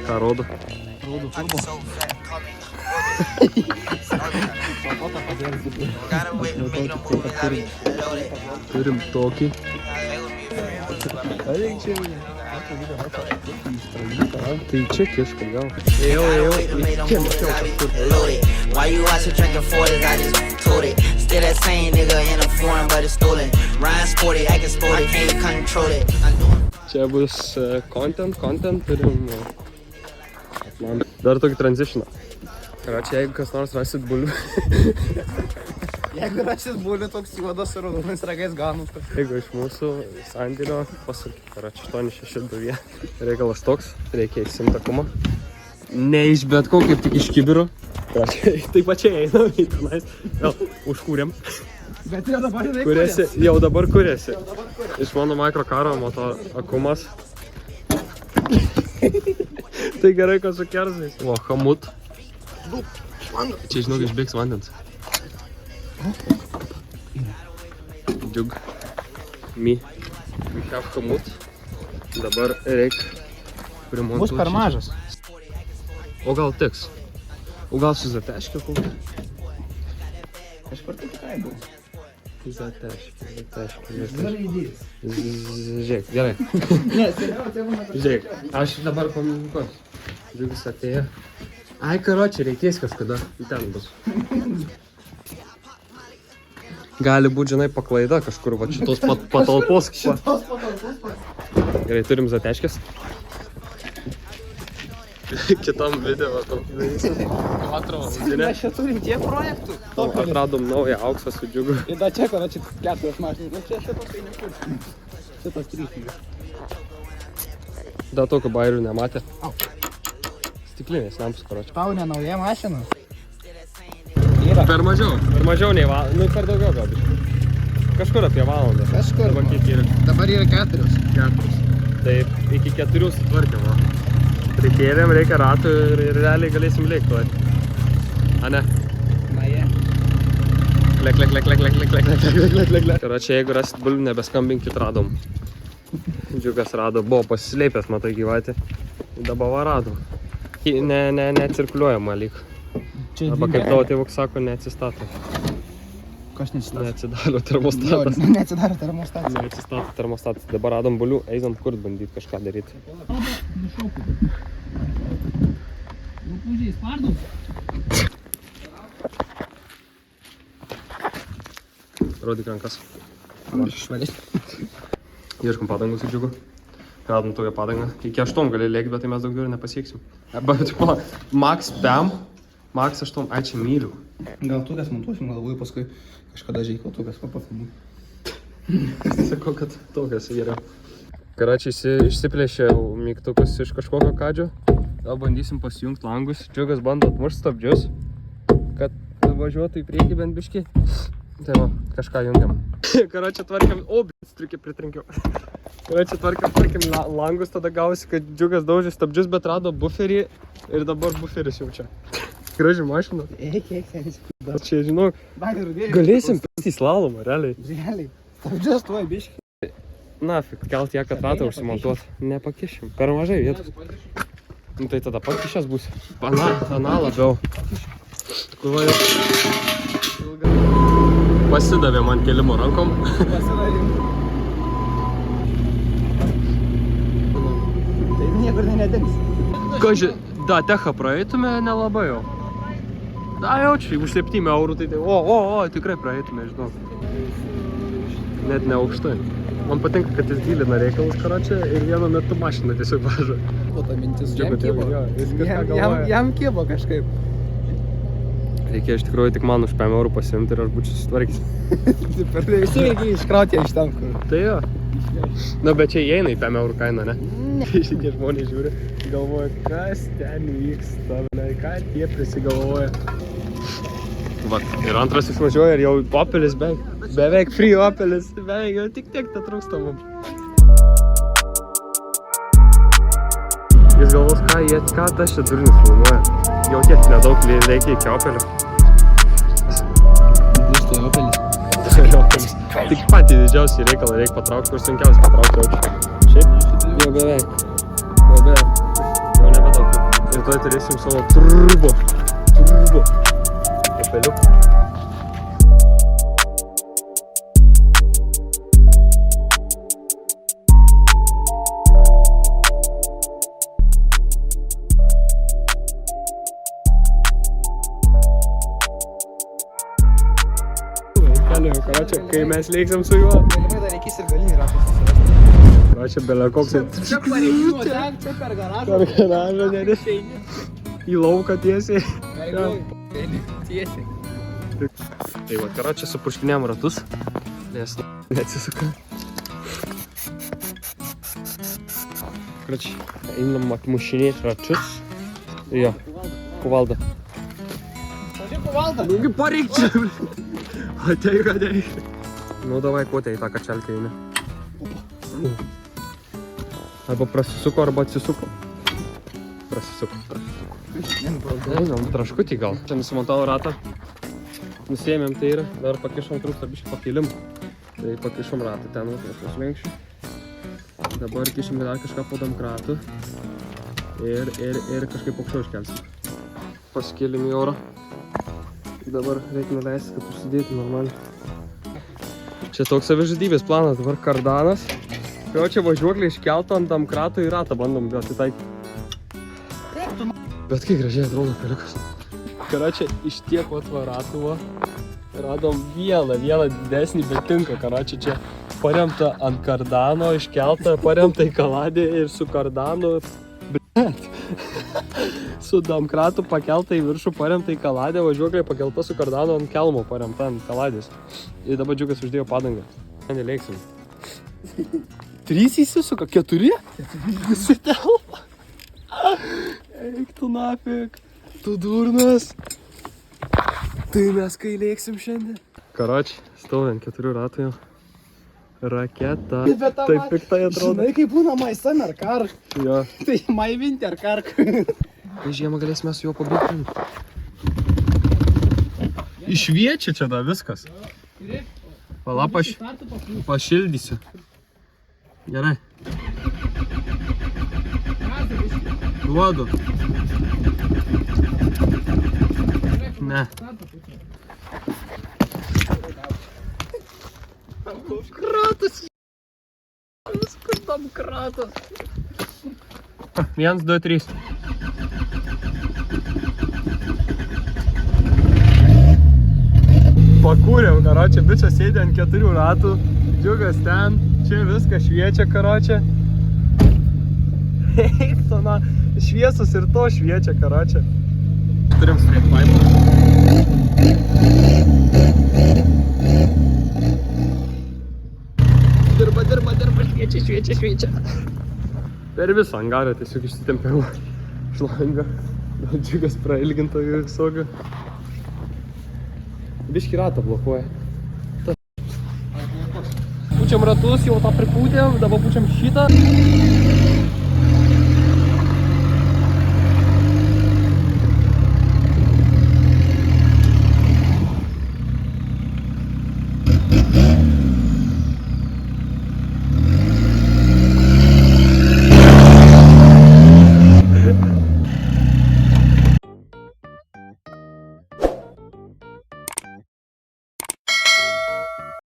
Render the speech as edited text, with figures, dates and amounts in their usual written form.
Ką rodo? Rodo turbo. Turim tokį. Tai čia kiška gal. Ėjau. Čia Why you watching drinking 40s? I just told it. Still that same nigga in a foreign, but it's stolen. Ryan sporty, acting sporty, can't control it. Čia bus content, turim man dar tokį transitioną. Čia jeigu kas nors rasit bulių. Jeigu rasit bulių toks juodas ir raudonais ragais ganus. Jeigu iš mūsų sandėlio pasakyti, 8621. Reikalas toks, reikia įsimti akumą. Ne iš bet ko, kaip tik iš kibiro. Tai pačiai einam į tenais. Vėl užkūrėm. Bet jau dabar jinai kuriasi. Jau dabar kuriasi. Iš mano mikrokaro motor akumas. Tai gerai, kad su kerzais. O, hamut. Čia žinok, išbėgs vandens. Džiug. We have hamut. Dabar reik primontuoti. Bus per mažas. O gal tiks? O gal su zateškė kokį? Kažkur tai tikrai bus. Zateškė. Žalydys. Žiūrėk, gerai. Ne, seniau, tai būna. Žiūrėk, aš dabar komunikuosiu. Džiugas atėjo. Ai, karočiui, reikės kažkada. Ten bus. Gali būti, žinai, paklaida kažkur, va šitos patalpos. Gerai, turim zateškės. Kitam video Mes čia turim tiek projektų. atradom naują auksą su Džiugu. Ir da čia, kad čia 4 mašinas. Nu čia šitos tai nekur. Šitos 3. Da tokio bairių nematė. Stiklinės lamps, karočiui. Tau ne nauja mašina? Per mažiau nei valandą. Nu, per daugiau gal biškai. Kažkur apie valandą. Kažkur. Dabar kiek yra? Dabar yra 4. 4. Tai iki 4 sutvarkėm, va. Prikėlėm, reikia ratų ir realiai galėsim lėkti tuoj. A ne? Na jie. Lek. Karočiui, jeigu rasit bulių, nebeskambinkit, radom. Džiugas rado, buvo pasislėpęs, matai, gyvatė. Dabar va radom. Necirkuliuojama lyg. Arba kaip tavo tėvuk sako, neatsistato. Kas neatsistato? Neatsidaro termostatas. Neatsidaro termostatas. Neatsistato termostatas. Dabar radom bulių, eizam kurt bandyti kažką daryti. Lūpūžiai, spardom. Rodyk rankas. Švaliai. Ieškom padangų su Džiugu. Radom tokią padangą. Iki 8 gali lėkti, bet tai mes daugiau ir nepasieksim. Arba, tipo, max 5, max 8, ai čia myliu. Gal tukas montuosim, galvoju paskui kažkada žeiko tukas papafilmu. Sakau, kad tokias yra. Karočiui išsiplėšė mygtukus iš kažkokio kadžio. Gal bandysim pasijungti langus. Džiugas bando atmušti stabdžius, kad važiuotų į priekį bent biškį. Tai va, kažką jungiam. Karočiui tvarkiam, striukį pritrinkiau. Karočiui tvarkiam langus, tada gausi, kad Džiugas daužė stabdžius, bet rado buferį ir dabar buferis jau čia. Graži mašina. Eik, seniai. Čia, žinok, galėsim pėsti į slalomą, realiai. Realiai. Stabdžius tuoj biškį. Nafik, gal tiek, kad ratą užsimontuot. Nepakišim. Per mažai vietos. Nu tai tada pakišęs būsi. Ana labiau. Pasidavė man kelimo rankom. Tai niekur nedings. Kaži, da, techą praeitume nelabai jau. Da, jaučiu, už 7 eurų tai tikrai praeitume, žinau. Net ne aukštai. Man patinka, kad jis gilina reikalus, karočiui, ir vienu metu mašina tiesiog važiuoja. O ta mintis Jam kibo. Jam kibo kažkaip. Reikia iš tikrųjų tik man už 5 eurų pasiimti ir aš būčiau susitvarkęs. Visi reikia iškrauti iš ten, kur. Tai jo. Na, bet čia įeina į 5 eurų kainą, ne? Šitie žmonės žiūri, galvoja, kas ten vyksta, ką tie prisigalvoja. Vat, ir antras išvažiuoja ir jau Opelis beveik free Opelis, beveik jau tik tiek trūksta mums. Jis galvos, ką tas čia durnius filmuoja. Jau tiek nedaug reikia iki Opelio. Būstai Opelis. Tik patį didžiausią reikalą reikia patraukti, kur sunkiausia patraukti jaučiu. Šiaip? Jau beveik. Jau nebedaug. rytoj turėsim savo turbo opeliuką. Karočią, kai mes leiksim su juo. Galimai dar reikės ir galinį ratą susirasti. Karočią, belė koks Čia pareigimo, čia per garažą. per garažą nedė. Į lauką tiesiai. Tiesiai. Tai va, karočią, supurškinėjom ratus, nes neatsisuka. Karočią, einam atmušinėti račius. Jo, kuvalda. Kuvalda. Nugi pareik čia. Ateik. Nu, davai, kuotė į tą kačelkę eini. Arba prasisuko, arba atsisuko. Prasisuko. Nežinau, traškutį gal. Čia nusimontavo ratą. Nusėmėm tai ir dar pakišom trūksta biškį pakilim. Tai pakišom ratą ten, paslenkščiu. Dabar kišim dar kažką po domkratų. Ir kažkaip aukščiau iškelsim. Pasikėlim į orą. Dabar reikia nuleisti, kad užsidėti normaliai. Čia toks savižudybės planas, dabar kardanas. Jo čia važiuoklė iškelta ant domkrato į ratą bandom atitaikyti. Bet kai gražiai atrodo peliukas. Karočią, iš tiek ratų va, radom vieną didesnį, bet tinka, karočią, čia paremta ant kardano, iškelta, paremta į kaladį ir su kardanu, su domkratu pakelta į viršų, paremta į kaladę, važiuoklė pakelta su kardanu ant kelmo, paremta ant kaladės. Ir dabar džiugas uždėjo padangą. Neleiksim. 3 įsisuka, 4? Visi telpa. Eik tu nafik, tu durnas. Tai mes kai lėksim šiandien. Karoči, stovi ant 4 ratų jau. Raketa. Taip piktai atrodo. Žinai, kaip būna My Summer Car. Jo. Tai My Winter Car. Tai žiemą galėsime su juo pabėgti. Išviečia čia da viskas. Pala pašildysiu. Gerai. Duodu. Ne. Kratas. Viskas tam kratas. 1, 2, 3. Pakūrėm, karočią, bičas sėdė ant 4 ratų, džiugas ten, čia viskas šviečia, karočią. Eik, tona, šviesus ir to šviečia, karočią. Turim straight pipe. Dirba, šviečia. Per visą angarą tiesiog išsitempiau šlangą. Džiugas prailginto visokių. Biškį ratą blokuoja. Pučiam ratus, jau tą pripūtėm, dabar pučiam šitą.